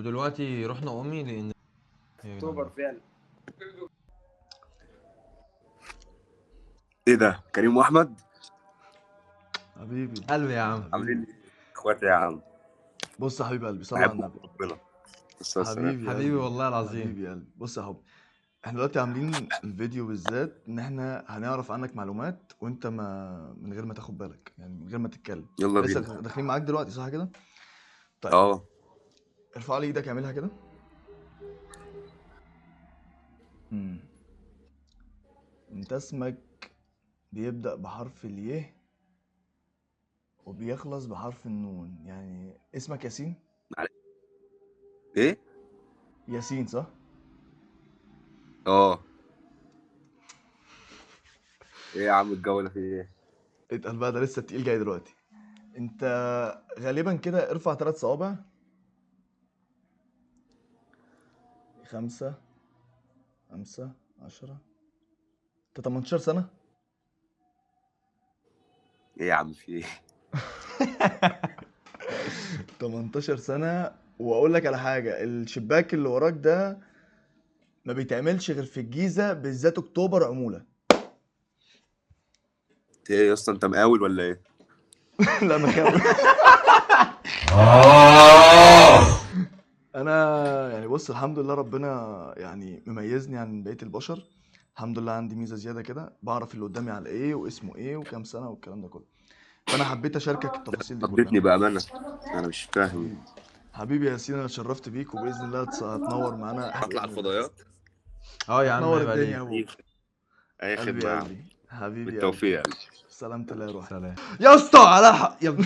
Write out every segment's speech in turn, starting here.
ودلوقتي رحنا امي لان اكتوبر فعلا. ايه ده كريم واحمد حبيبي قلبي يا عم. عاملين ايه اخواتي يا عم؟ بص يا حبيب قلبي، صل على بحبكم النبي. ربنا. بس السلام. حبيبي حبيبي قلبي. والله العظيم. حبيبي يا قلبي، بص يا حب، احنا دلوقتي عاملين الفيديو بالذات ان احنا هنعرف عنك معلومات وانت من غير ما تاخد بالك، يعني من غير ما تتكلم. يلا لسه بينا. داخلين معاك دلوقتي صح كده؟ طيب اه ارفع لي ايدك، اعملها كده. انت اسمك بيبدأ بحرف الياء وبيخلص بحرف النون، يعني اسمك ياسين؟ ايه ياسين صح؟ اه ايه يا عم الجولة في ايه؟ اتقل بقى، ده لسه التقيل جاي دلوقتي. انت غالبا كده ارفع 3 صوابع. 5 5 10. انت 18 سنة؟ ايه يا عم في ايه؟ 18 سنة. واقول لك على حاجة، الشباك اللي وراك ده ما بيتعملش غير في الجيزة، بالذات اكتوبر عمولة. ايه يا اسطى انت مقاول ولا ايه؟ لا مخاوي. انا يعني بص، الحمد لله ربنا يعني مميزني عن بقية البشر. الحمد لله عندي ميزة زيادة كده، بعرف اللي قدامي على ايه واسمه ايه وكام سنة والكلام ده كله. فانا حبيت اشاركك التفاصيل دي خضتني كلها. بأمانة، انا مش فاهم. حبيبي حبيبي يا ياسين، انا اتشرفت بيك وباذن الله هتنور معانا اطلع باذن الله. الفضائيات. اه يا عم هتنور عيب الدنيا يا عليك. ابو. اي قلبي خدمة يا يا عم. قلبي، حبيبي يا قلبي. بالتوفيق يا قلبي. سلامة الله يا روحي. سلام يا اسطى على حق يا ابن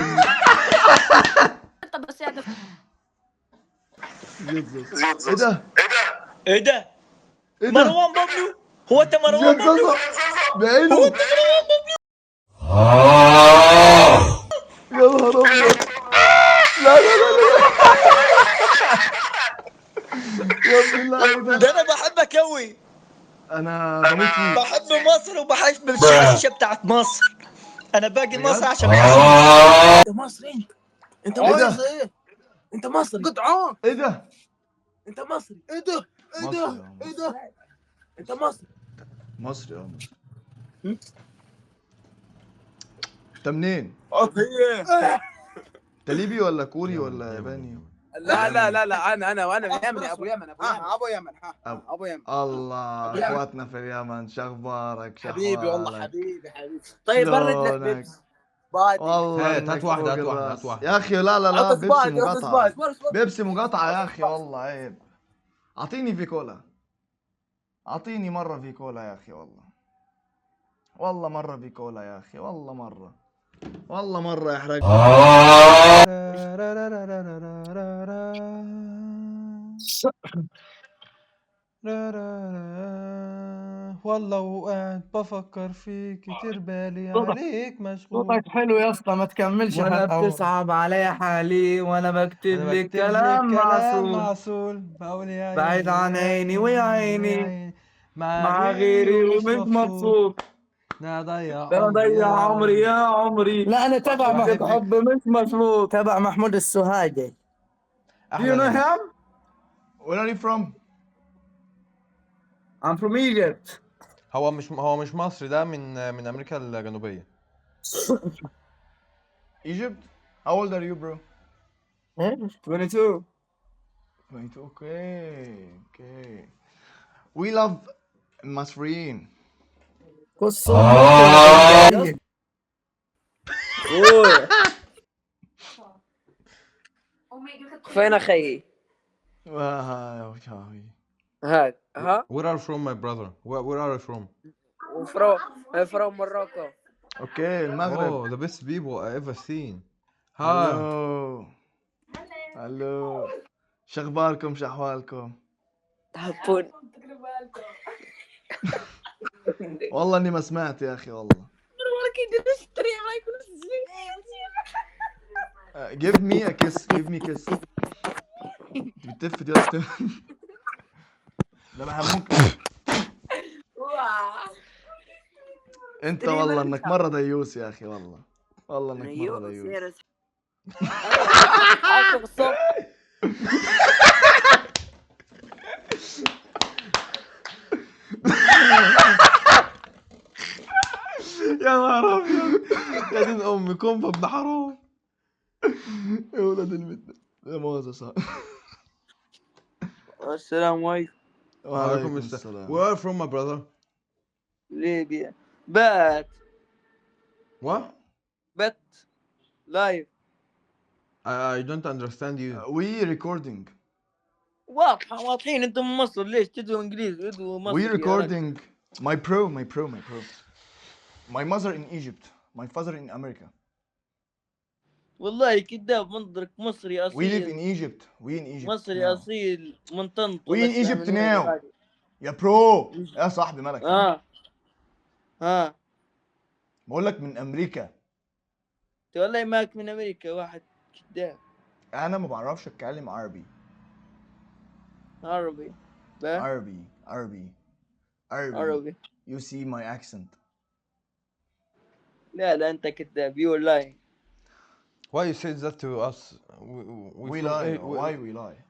طب بس يعني زياد ايه ده؟ ايه ده؟ ايه ده؟ مروان بابلو؟ هو انت مروان زياد بابلو؟ زازا بعينه. هو انت مروان بابلو؟ يا نهار ابيض. لا لا لا لا يا ابن اللعيبه. ده انا بحبك قوي، انا بموت فيك. بحب مصر وبحب الحشيشه بتاعت مصر. انا باجي بجد؟ مصر عشان الحشيشه. انت مصري انت ايه ده؟ عايز ايه؟ انت مصري قطعان. ايه ده؟ انت مصري. ايه ده؟ ايه مصري ده؟ يا ايه ده؟ انت مصري. مصري اه مصري. انت منين؟ ايه؟ انت ليبي ولا كوري ولا ياباني؟ لا لا لا لا انا يمني ابو يمن ابو يمن ابو يمن. الله اخواتنا في اليمن، شخبارك حبيبي والله شحوالك حبيبي. طيب برد لك شلونك؟ بيبس بادي. والله هات انك واحدة، فوق هات واحدة، الراس هات واحدة. يا اخي. لا لا لا، عطس بيبسي باز عطس مقاطعة، باز. بيبسي مقاطعة يا اخي، والله عيب. اعطيني في كولا، اعطيني مرة في كولا يا اخي، والله مرة في كولا يا اخي، والله مرة يحرق. والله وقاعد بفكر فيك كتير، بالي صوتك عليك مشغول. صوتك حلو يا اسطى، ما تكملش وانا حتى بتصعب عليا حالي وانا بكتب انا لك بكتب لك كلام كلام معسول، معسول، بقول يا بعيد عن عيني ويا عيني مع مع غيري غيري ومش ومش مبسوط. مبسوط. ده ضيع ده انا عمري ضيع يا عمري يا عمري، لا انا تبع واحد محمود، حب مش مشروط. تبع محمود السوهاجي. Do احلى you know ناس. him? Where are you from? I'm from Egypt. هو مش مصري، ده من امريكا الجنوبية. Egypt? How old are you bro? 22. 22. Okay. We love المصريين. قصة مصر. اخويا فين اخي؟ هاد ها Where are you from my brother? Where are you from? from Morocco. اوكي المغرب. Oh, the best people I ever seen. Hi. هلو شخباركم شحوالكم؟ تحبون والله اني ما سمعت يا اخي والله. Give me a kiss, give me kiss. بتف دي اصلا. ده بحموك. انت والله انك مره ديوس يا اخي، والله انك مره ديوس. يا دين امي كومبا ابن حرام. يا ولد المدة لا مؤاخذة صح. السلام عليكم. وعليكم السلام. Where from my brother? ليبيا. بات What? لايف. I don't understand you. We recording. واضحين انتم من مصر، ليش تدوا انجليزي تدوا مصري؟ We recording. My pro. My mother in Egypt. My father in America. والله كذاب، منظرك مصري اصيل. We live in Egypt. We in Egypt. مصري now. اصيل من طنطا. We in Egypt now. يا برو يا صاحبي مالك؟ ها بقول لك من امريكا. والله ماك من امريكا، واحد كذاب. انا ما بعرفش اتكلم عربي. عربي. عربي. You see my accent. لا انت كذاب. You lying. Why you say that to us? We lie. Why we lie?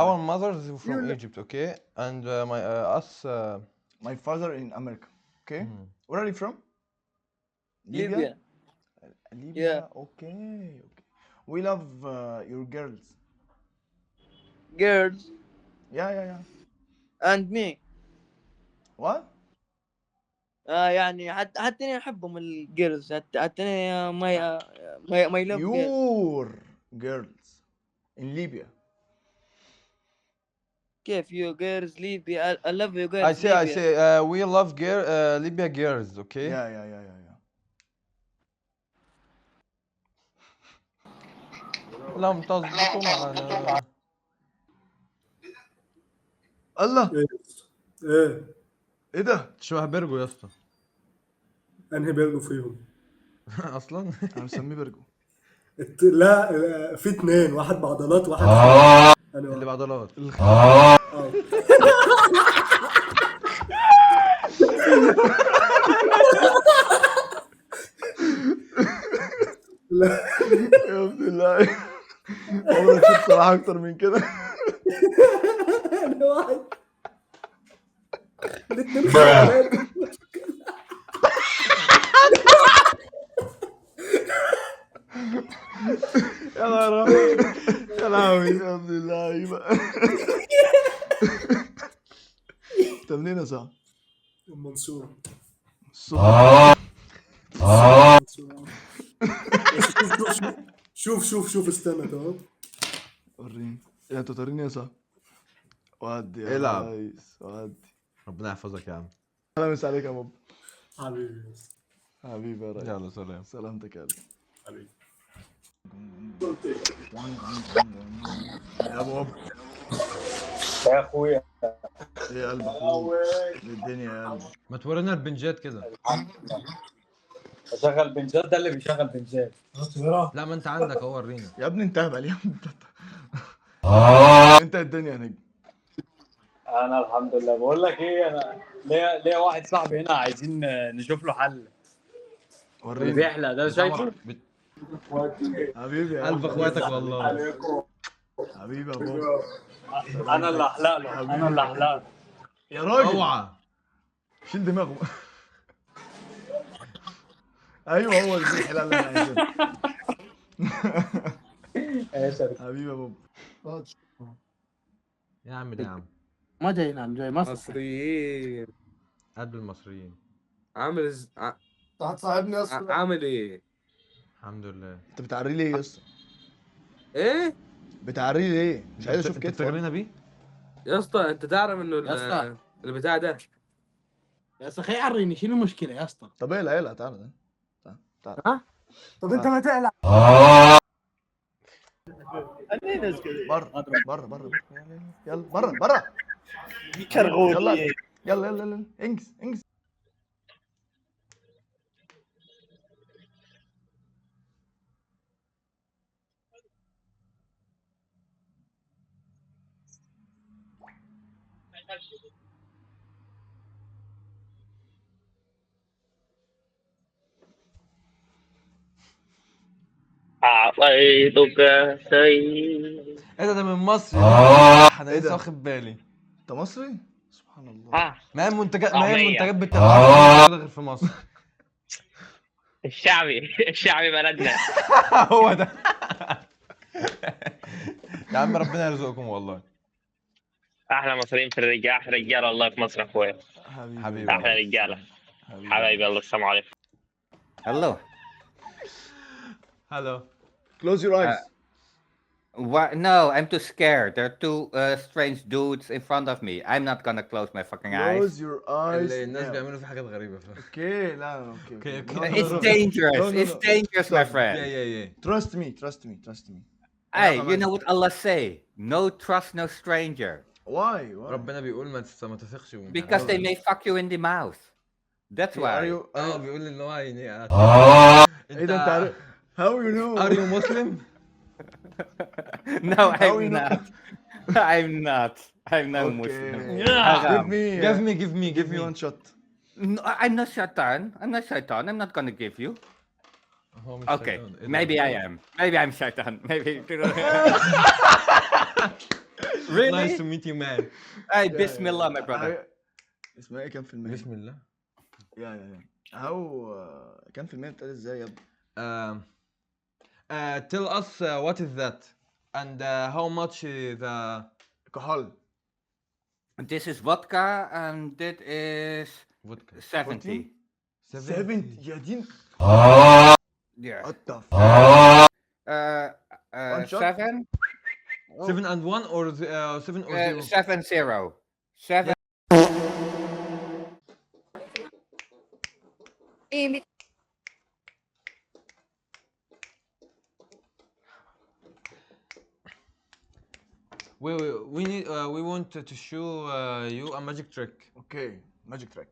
Our mother is from Egypt, okay? And us. My father in America. Okay. Where are you from? Libya. Yeah. Okay. We love your girls. Girls. Yeah. And me. What? يعني حتى انا احبهم الجيرلز، حتى انا my love your girls in Libya. كيف you girls Libya? I love you girls. I say we love Libya girls, okay? Yeah. لم تظبطوا معنا. الله. ايه ده؟ شبه بيرجو يا اسطى. انهي بيرجو فيهم؟ اصلا انا مسميه بيرجو. لا في اتنين، واحد بعضلات واحد اللي بعضلات. لا يا ابن الله عمرك شفت صراحة اكتر من كده. انا واحد الاتنين يا نهار ابيض يا لهوي يا ابن اللعيبة. انت منين يا صاحبي؟ منصور. شوف استنى تمام. وريني يا انت توريني يا صاحبي. ودي يا العب. ريس ودي. ربنا يحفظك يا عم. اهلا وسهلا عليك يا بابا. حبيبي يا ريس. يلا سلام. سلامتك يا قلبي. حبيبي. يا بابا. يا اخويا ايه يا قلبي اخوك؟ ايه الدنيا يا قلبي؟ ما تورينا البنجات كده. اشغل بنجات، ده اللي بيشغل بنجات. لا ما انت عندك اهو ورينا. يا ابني انت اهبل يا ابني انت الدنيا يا نجم. انا الحمد لله. بقول لك ايه، انا ليا واحد صاحبي هنا عايزين نشوف له حل. وريني. بيحلق ده شايفه؟ حبيبي يا قلب اخواتك والله. حبيبي يا بابا. انا اللي احلق له. انا اللي احلق له يا راجل. اوعى شيل دماغه. ايوه هو الحلقه اللي انا عايزها. حبيبي يا بابا. يا عم ده يا عم. ما جاي ينام، جاي مصر. مصريين. قلب المصريين. هتصاحبني اصلا؟ عامل ايه؟ الحمد لله. انت بتعري ليه يا اسطى؟ ايه؟ بتعري ليه؟ مش عايز اشوف كتفك. بتغرينا بيه؟ يا اسطى انت تعرف انه يا اسطى. البتاع ده. يا اسطى خي عريني، شنو المشكلة يا اسطى؟ طب اقلع تعالى تعالى. طب انت ما تقلع. بره يلا بره يلا انجز. أعطيتك شيء. ايه ده من مصر. انا إيه ده؟ لسه واخد بالي. انت مصري؟ سبحان الله. ما هي المنتجات بتاعت غير في مصر. الشعبي بلدنا. هو ده. يا عم ربنا يرزقكم والله. احلى مصريين في الرجاله، احلى رجاله والله في مصر اخويا. حبيبي احلى رجاله حبايبي. يلا السلام عليكم. Hello. Hello. Close your eyes. What? No, I'm too scared. There are two strange dudes in front of me. I'm not gonna close my fucking eyes. Close your eyes. الناس now. بيعملوا في حاجات غريبة. اوكي لا اوكي اوكي No, اوكي. no, It's no, no. dangerous. No, no, It's no. dangerous, my Yeah, friend. yeah, yeah. Trust me, trust me, trust me. Hey, you know what Allah say? No trust no stranger. Why? Why? ربنا بيقول ما تثقش. Because they may fuck you in the mouth. That's Are why. you? بيقول ان هو يعني ايه ده انت عارف؟ How you know? Are you Muslim? No, How you I'm know? not. I'm not. I'm no Okay. Muslim. Give me Give me one shot. No, I'm not shaitan. I'm not shaitan. I'm not gonna give you. هو مش Okay, شيطان. إيه ده؟ maybe I am. Maybe I'm shaitan. Maybe. Really? Nice to meet you man. Hey, Bismillah, my brother. اسمها ايه كام في المية؟ بسم الله. يا هاو كام في المية بتقال ازاي يا ابني؟ Tell us what is that and how much the كحول. This is vodka and that is vodka. 70. 70 يا دين. Yeah. What the One shot? 7? 7 and 1 or 7 or 0? 7-0. 7. We need we want to show you a magic trick. Okay, magic trick.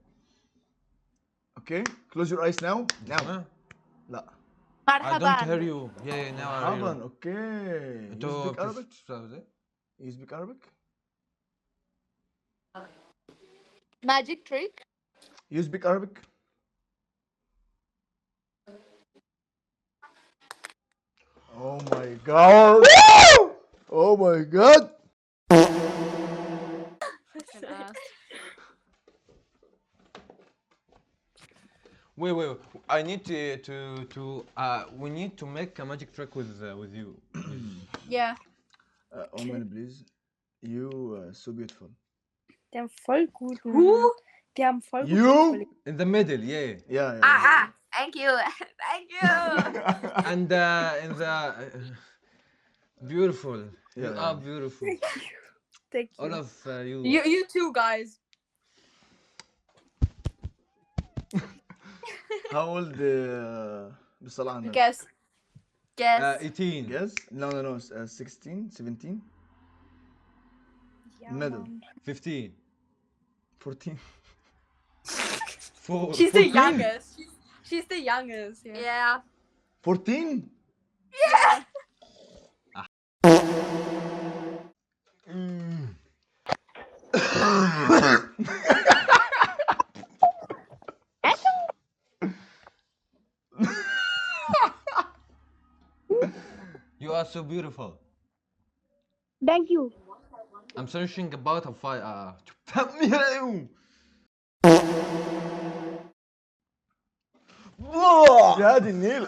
Okay, close your eyes now. Now. لا. I don't hear you. Yeah, now I hear مرحبا. you. Okay. You انتوا speak Arabic? بتفهموا You speak Arabic? Magic trick. You speak Arabic? Oh my god! Oh my god! Wait. I need to we need to make a magic trick with you. Yeah. One minute, please. You so beautiful. Die haben voll guten. Die haben voll guten. You? In the middle, yeah. Yeah. Thank you. Thank you. And in the beautiful. You Yeah. are beautiful. Thank you. All of you. You too, guys. How old بالصلاة على النبي? Guess. 18. Guess? No. 16, 17, Yeah, middle, Mann. 15. 14. She's the youngest. She's the youngest. Yeah. 14? Yeah. You are so beautiful. Thank you. I'm searching about a fire. يا دي النيل.